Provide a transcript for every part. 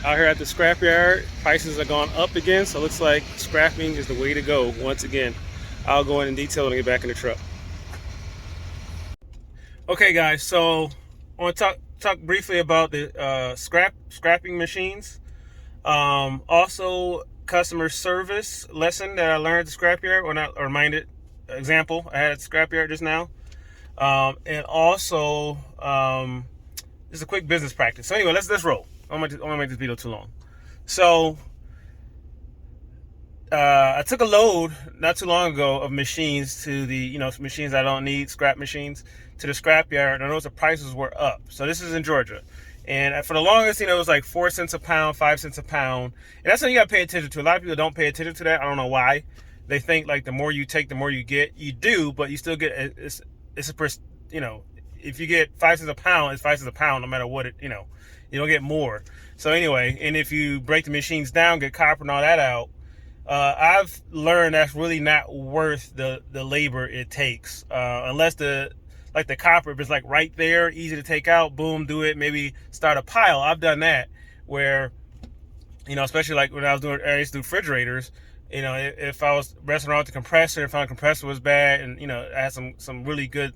Out here at the scrapyard, prices are gone up again, so it looks like scrapping is the way to go once again. I'll go in detail when I get back in the truck. Okay, guys, so I want to talk briefly about the scrapping machines. Also, customer service lesson that I learned at the scrapyard, or reminded example I had at the scrapyard just now. And also, just a quick business practice. So anyway, let's roll. I don't want to make this video too long. So I took a load not too long ago of machines to the, machines I don't need, scrap machines, to the scrapyard. And I noticed the prices were up. So this is in Georgia. And for the longest, it was like 4 cents a pound, 5 cents a pound. And that's something you got to pay attention to. A lot of people don't pay attention to that. I don't know why. They think like the more you take, the more you get. You do, but you still get, it's if you get 5 cents a pound, it's 5 cents a pound no matter what you don't get more. So anyway, and if you break the machines down, get copper and all that out, I've learned that's really not worth the labor it takes, unless the copper, if it's like right there, easy to take out, boom, do it, maybe start a pile. I've done that where, especially like when I used to do refrigerators, if I was messing around with the compressor, if I found the compressor was bad, and I had some really good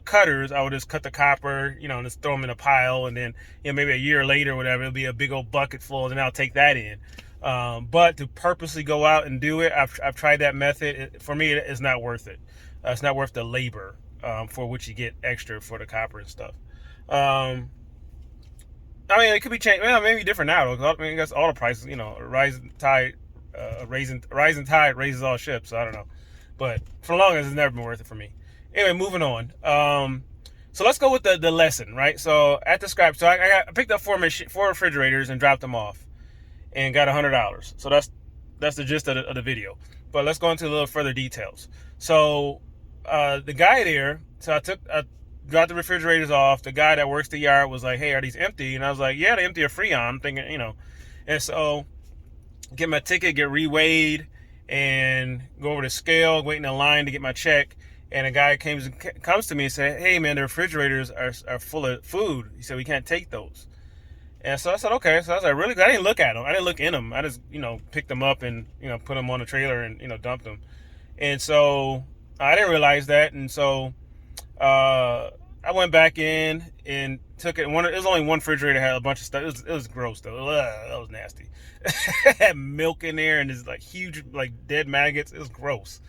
cutters, I would just cut the copper, and just throw them in a pile, and then maybe a year later or whatever, it'll be a big old bucket full, and then I'll take that in. But to purposely go out and do it, I've tried that method. For me, it's not worth it. It's not worth the labor for which you get extra for the copper and stuff. I mean, it could be changed. Well, maybe different now. I mean, I guess all the prices, rising tide raises all ships. So I don't know, but for the longest, it's never been worth it for me. Anyway, moving on. So let's go with the lesson, right? So at the scrap, so I picked up four refrigerators and dropped them off, and got $100. So that's the gist of the video. But let's go into a little further details. So the guy there, so I dropped the refrigerators off. The guy that works the yard was like, "Hey, are these empty?" And I was like, "Yeah, they're empty or Freon." I'm thinking, and so get my ticket, get reweighed, and go over the scale, waiting in line to get my check. And a guy comes to me and said, "Hey man, the refrigerators are full of food." He said, "We can't take those." And so I said, "Okay." So I was like, "Really?" I didn't look at them. I didn't look in them. I just, picked them up and, put them on the trailer and, dumped them. And so I didn't realize that. And so I went back in and took it. It was only one refrigerator, had a bunch of stuff. It was gross though. That was nasty. It had milk in there and there's like huge, like dead maggots. It was gross.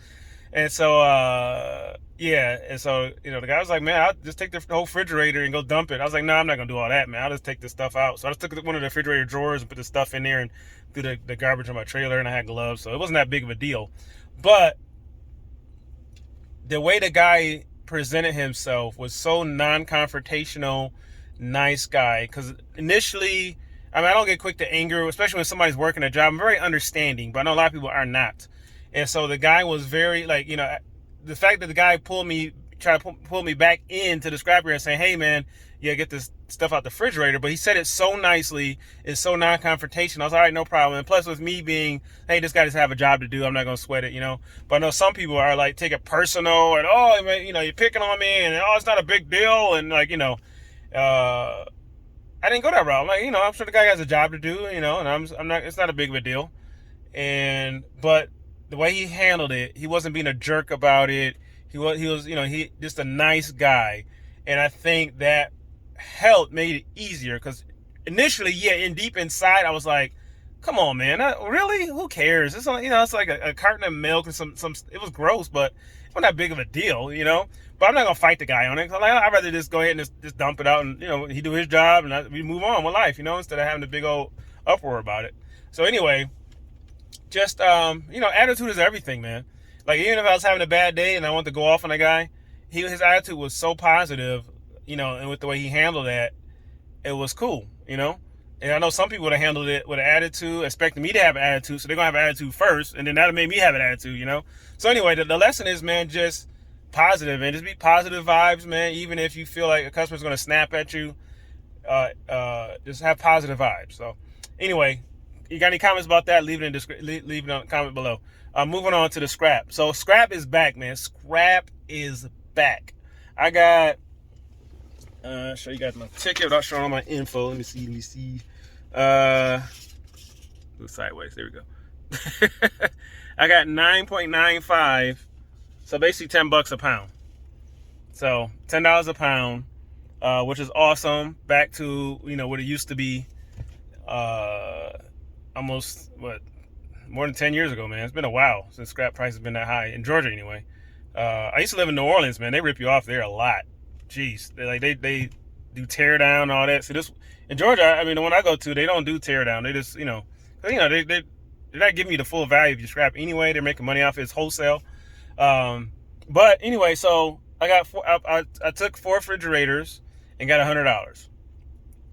And so, and so, the guy was like, "Man, I'll just take the whole refrigerator and go dump it." I was like, "No, I'm not going to do all that, man. I'll just take this stuff out." So I just took one of the refrigerator drawers and put the stuff in there and threw the garbage on my trailer, and I had gloves. So it wasn't that big of a deal. But the way the guy presented himself was so non-confrontational, nice guy. Because initially, I mean, I don't get quick to anger, especially when somebody's working a job. I'm very understanding, but I know a lot of people are not. And so the guy was very, the fact that the guy tried to pull me back into the scrapyard and saying, "Hey man, get this stuff out the refrigerator." But he said it so nicely, it's so non-confrontational. I was all right, no problem. And plus with me being, hey, this guy just have a job to do, I'm not going to sweat it, But I know some people are like, take it personal and, oh, man, you're picking on me and, oh, it's not a big deal. And I didn't go that route. I'm like, I'm sure the guy has a job to do, and I'm not, it's not a big of a deal. But the way he handled it, he wasn't being a jerk about it. He was, he just a nice guy. And I think that made it easier, because initially, deep inside, I was like, come on, man, really? Who cares? It's it's like a carton of milk and some, it was gross, but it wasn't that big of a deal, But I'm not going to fight the guy on it. I'd rather just go ahead and just dump it out and, he do his job and we move on with life, instead of having a big old uproar about it. So anyway, just, attitude is everything, man. Like, even if I was having a bad day and I wanted to go off on a guy, his attitude was so positive, and with the way he handled that, it was cool, And I know some people would have handled it with an attitude, expecting me to have an attitude, so they're going to have an attitude first, and then that'll make me have an attitude, So anyway, the lesson is, man, just positive, and just be positive vibes, man. Even if you feel like a customer's going to snap at you, just have positive vibes. So anyway, you got any comments about that? Leave it in a comment below. Moving on to the scrap. So scrap is back, man. Scrap is back. I got show you guys my ticket without showing all my info. Let me see. Sideways. There we go. I got 9.95. So basically $10 a pound. So $10 a pound, which is awesome. Back to what it used to be. Almost more than 10 years ago, man. It's been a while since scrap price has been that high in Georgia anyway. I used to live in New Orleans, man. They rip you off there a lot. Jeez, they do tear down and all that. So this in Georgia, I mean, the one I go to, they don't do tear down. They just they're not giving you the full value of your scrap anyway. They're making money off it. It's wholesale. But anyway, so I took 4 refrigerators and got $100.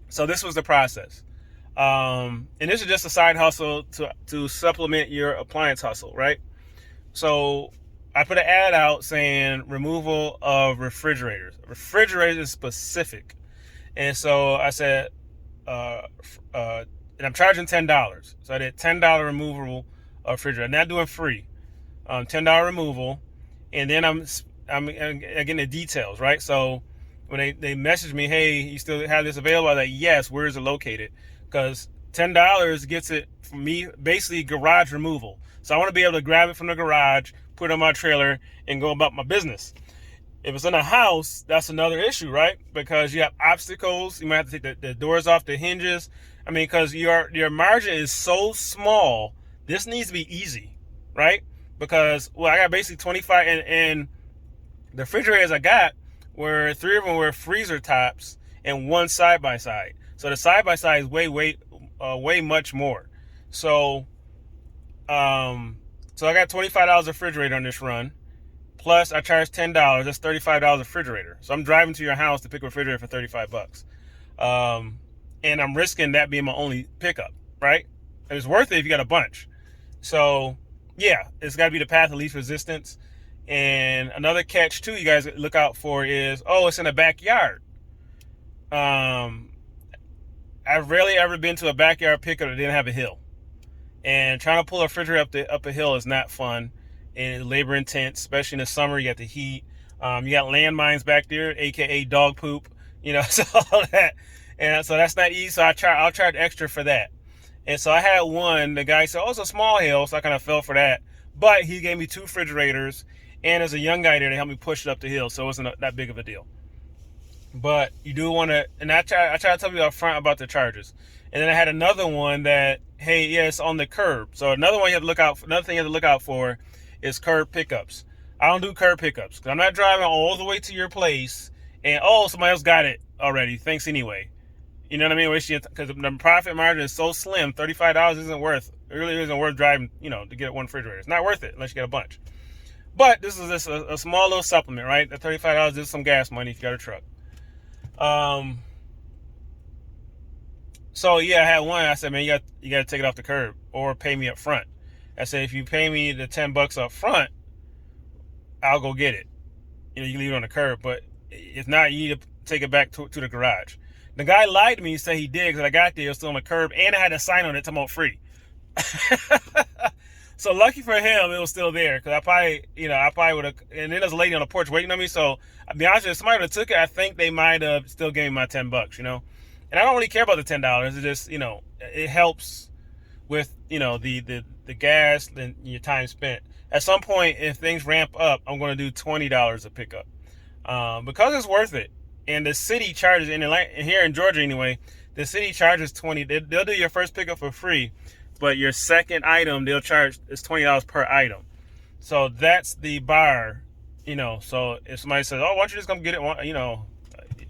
So this was the process. And this is just a side hustle to supplement your appliance hustle, right? So I put an ad out saying removal of refrigerators. Refrigerators specific. And so I said, and I'm charging $10. So I did $10 removal of refrigerator. Not doing free. $10 removal. And then I'm getting the details, right? So when they messaged me, hey, you still have this available? I was like, yes, where is it located? Because $10 gets it from me, basically garage removal. So I want to be able to grab it from the garage, put it on my trailer, and go about my business. If it's in a house, that's another issue, right? Because you have obstacles. You might have to take the doors off the hinges. I mean, because your margin is so small, this needs to be easy, right? Because, I got basically 25, and the refrigerators I got 3 of them were freezer tops and 1 side-by-side. So the side-by-side is way much more. So I got $25 refrigerator on this run. Plus I charge $10. That's $35 refrigerator. So I'm driving to your house to pick a refrigerator for $35. And I'm risking that being my only pickup, right? And it's worth it if you got a bunch. So yeah, it's got to be the path of least resistance. And another catch too, you guys look out for is, it's in the backyard. I've rarely ever been to a backyard pickup that didn't have a hill. And trying to pull a refrigerator up a hill is not fun and labor intense, especially in the summer. You got the heat. You got landmines back there, aka dog poop. So all that. And so that's not easy. So I'll charge extra for that. And so I had one. The guy said, it's a small hill, so I kind of fell for that. But he gave me 2 refrigerators, and there's a young guy there to help me push it up the hill, so it wasn't that big of a deal. But you do want to, and I try to tell you up front about the charges. And then I had another one that, hey, yeah, it's on the curb. So another thing you have to look out for is curb pickups. I don't do curb pickups because I'm not driving all the way to your place and somebody else got it already. Thanks anyway. You know what I mean? Because the profit margin is so slim, $35 it really isn't worth driving, to get 1 refrigerator. It's not worth it unless you get a bunch. But this is just a small little supplement, right? The $35 is some gas money if you got a truck. So yeah, I had one. I said, man, you got to take it off the curb or pay me up front. I said, if you pay me the $10 up front, I'll go get it. You can leave it on the curb, but if not, you need to take it back to the garage. The guy lied to me and said he did because I got there, it was still on the curb, and I had a sign on it talking about free. So lucky for him, it was still there because I probably would have. And then there's a lady on the porch waiting on me. So I'll be honest with you, if somebody would have took it, I think they might have still gave me my $10. And I don't really care about the $10. It just it helps with the gas and your time spent. At some point, if things ramp up, I'm going to do $20 a pickup because it's worth it. And the city charges here in Georgia anyway. The city charges $20. They'll do your first pickup for free. But your second item, they'll charge is $20 per item. So that's the bar, So if somebody says, why don't you just come get it?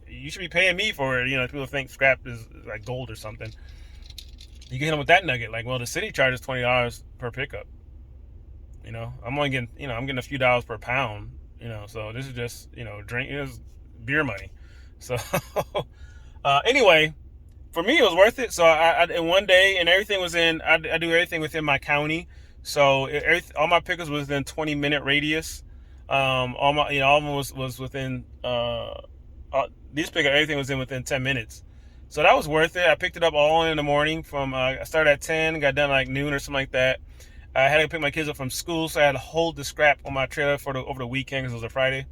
You should be paying me for it. People think scrap is like gold or something. You can hit them with that nugget. Like, well, the city charges $20 per pickup. I'm only getting, I'm getting a few dollars per pound. So this is just, drink. It's beer money. So anyway. For me, it was worth it. So I in one day, and everything was I do everything within my county. So all my pickups was within 20-minute radius. All of them was within these pickups. Everything was within 10 minutes. So that was worth it. I picked it up all in the morning. I started at 10, got done like noon or something like that. I had to pick my kids up from school, so I had to hold the scrap on my trailer over the weekend because it was a Friday.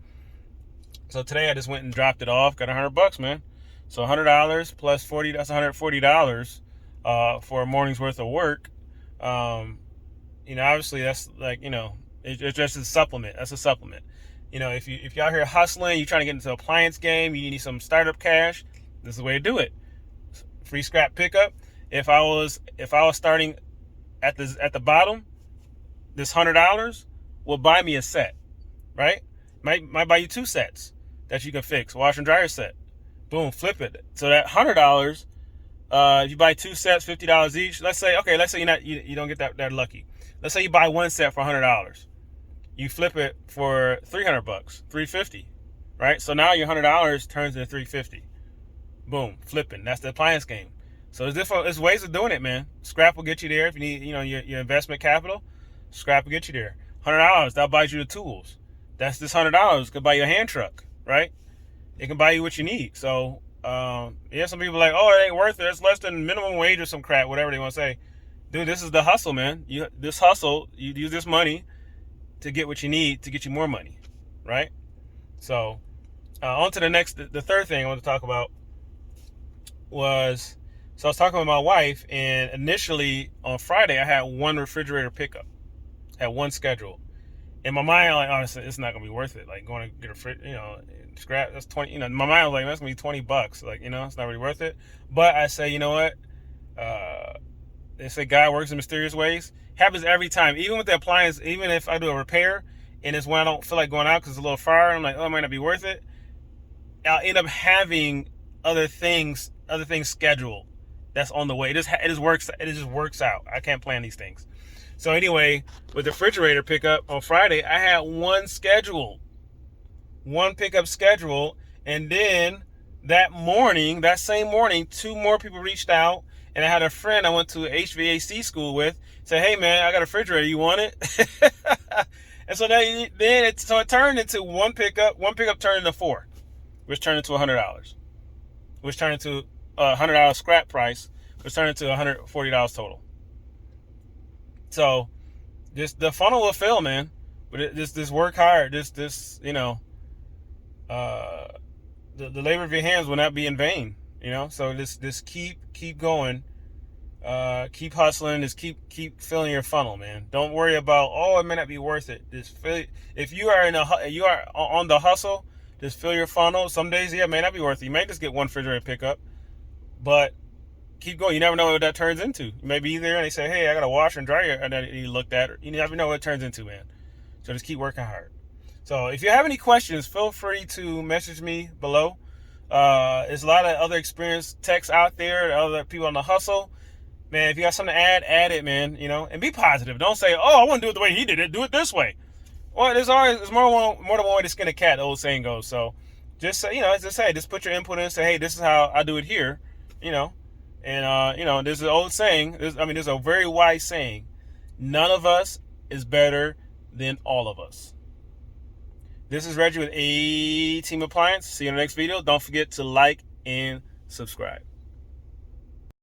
So today I just went and dropped it off. Got $100, man. So $100 plus $40, that's $140. for a morning's worth of work, obviously that's like, it's just a supplement. That's a supplement. If you're out here hustling, you're trying to get into the appliance game, you need some startup cash, this is the way to do it. Free scrap pickup. If I was starting at the bottom, this $100 will buy me a set, right? Might buy you 2 sets that you can fix. Wash and dryer set. Boom, flip it. So that $100, if you buy 2 sets, $50 each. Let's say you don't get that lucky. Let's say you buy 1 set for $100. You flip it for $300, $350, right? So now your $100 turns into $350. Boom, flipping. That's the appliance game. So there's ways of doing it, man. Scrap will get you there if you need, your investment capital. Scrap will get you there. $100 that buys you the tools. That's this $100 could buy you a hand truck, right? It can buy you what you need. So some people are like, oh, it ain't worth it. It's less than minimum wage or some crap, whatever they want to say. Dude, this is the hustle, man. You use this money to get what you need to get you more money, right? So on to the third thing I want to talk about was, so I was talking with my wife, and initially on Friday I had 1 refrigerator pickup, had 1 schedule. In my mind, like, honestly, it's not gonna be worth it. Like going to get a scrap, that's 20. In my mind, I was like, that's gonna be $20. Like, it's not really worth it. But I say, you know what? They say God works in mysterious ways. Happens every time. Even with the appliance, even if I do a repair and it's when I don't feel like going out because it's a little far, I'm like, oh, it might not be worth it. I'll end up having other things scheduled that's on the way. It just works out. I can't plan these things. So anyway, with the refrigerator pickup on Friday, I had 1 pickup schedule, and then that same morning, 2 more people reached out, and I had a friend I went to HVAC school with say, hey man, I got a refrigerator, you want it? And so it turned into 1 pickup. 1 pickup turned into 4, which turned into $100, which turned into $100 scrap price, which turned into $140 total. So, the funnel will fill, man. But this work hard. The labor of your hands will not be in vain. So this keep going, keep hustling. Just keep filling your funnel, man. Don't worry about, oh, it may not be worth it. Just fill. If you are on the hustle, just fill your funnel. Some days, it may not be worth it. You may just get 1 refrigerator pickup, but keep going. You never know what that turns into. You may be there and they say, hey, I got a washer and dryer, and then you looked at it. You never know what it turns into, man. So just keep working hard. So if you have any questions, feel free to message me below. There's a lot of other experienced techs out there, other people on the hustle. Man, if you got something to add it, man, and be positive. Don't say, oh, I want to do it the way he did it. Do it this way. Well, there's more than one way to skin a cat, the old saying goes. So just say, just put your input in and say, hey, this is how I do it here, And, there's an old saying, there's a very wise saying, none of us is better than all of us. This is Reggie with ATeam Appliance. See you in the next video. Don't forget to like and subscribe.